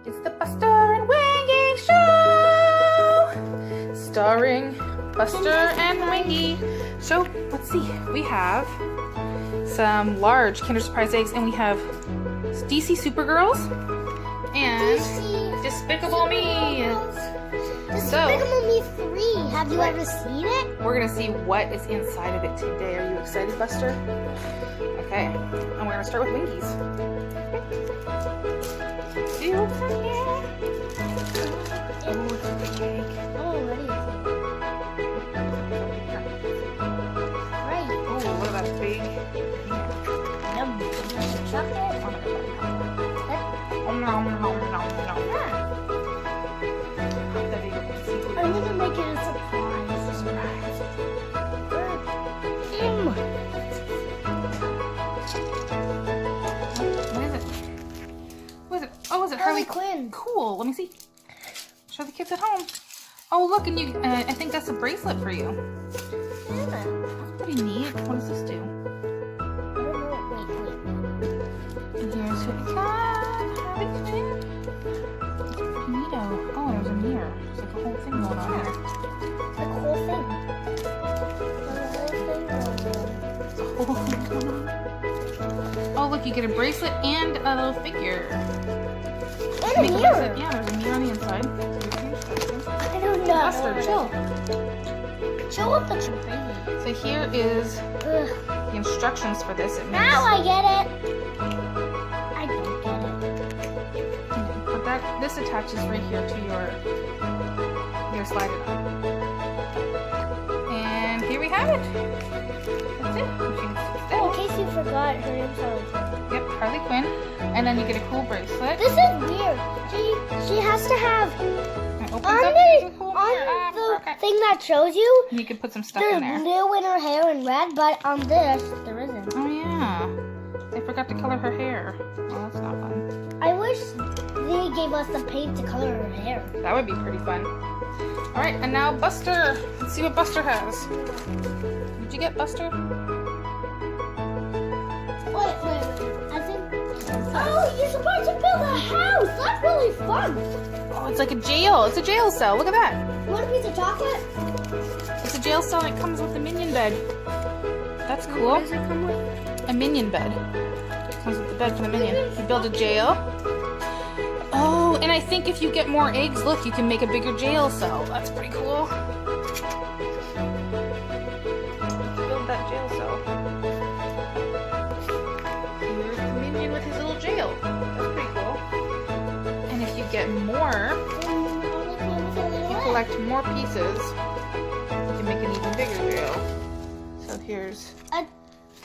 It's the Buster and Wingy Show! Starring Buster and Wingy. So, let's see. We have some large Kinder Surprise eggs, and we have DC Supergirls and Despicable Me. Despicable Me 3. Have you ever seen it? We're gonna see what is inside of it today. Are you excited, Buster? Okay, and we're gonna start with Wingy's. See what's in here? Oh, it's a big egg. Oh, what is it? Right. Oh, what about a big? Yum. Chocolate? Oh, nom, nom, nom, nom. I'm gonna make it a surprise. What is it? Oh, is it Harley Quinn? Cool. Let me see. Show the kids at home. Oh, look, and you. I think that's a bracelet for you. Yeah. That's pretty neat. What does this do? I don't know. Wait. And here's what we got. Harley Quinn. It's pretty neato. Oh, there's a mirror. There's like a whole thing going on here. The whole thing. There's a whole thing going on. Oh, look, you get a bracelet and a little figure. And a Make mirror. bracelet. Yeah, there's a mirror on the inside. I don't know. Buster, chill. Chill with the crazy. So here is Ugh. the instructions for this. It makes, Now I get it. I don't get it. but this attaches right here to your slide it up. And here we have it. That's it. Oh, in case you forgot, her name's Harley Quinn. Yep, Harley Quinn. And then you get a cool bracelet. This is weird. She has to have And it opens on up, the there's a cool mirror. the thing that shows you. And you can put some stuff There's in there. blue in her hair and red, but on this there isn't. Oh yeah. I forgot to color her hair. Well, that's not fun. I wish they gave us the paint to color her hair. That would be pretty fun. Alright, and now Buster. Let's see what Buster has. Did you get Buster? Wait. I think. Oh, you're supposed to build a house. That's really fun. Oh, it's like a jail. It's a jail cell. Look at that. Want a piece of chocolate? It's a jail cell and it comes with a minion bed. That's cool. What does it come with? A minion bed. It comes with the bed for the minion. You build a jail. Oh, and I think if you get more eggs, look, you can make a bigger jail cell. That's pretty cool. Build that jail cell. Here's the minion with his little jail. That's pretty cool. And if you get more, if you collect more pieces, you can make an even bigger jail. So here's,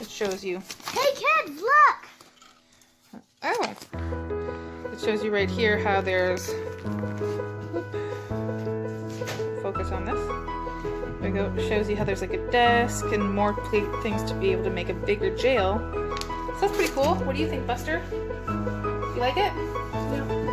it shows you. Hey kids, look! Oh. It shows you right here how there's, focus on this. There we go. It shows you how there's like a desk and more things to be able to make a bigger jail. So that's pretty cool. What do you think, Buster? You like it? Yeah.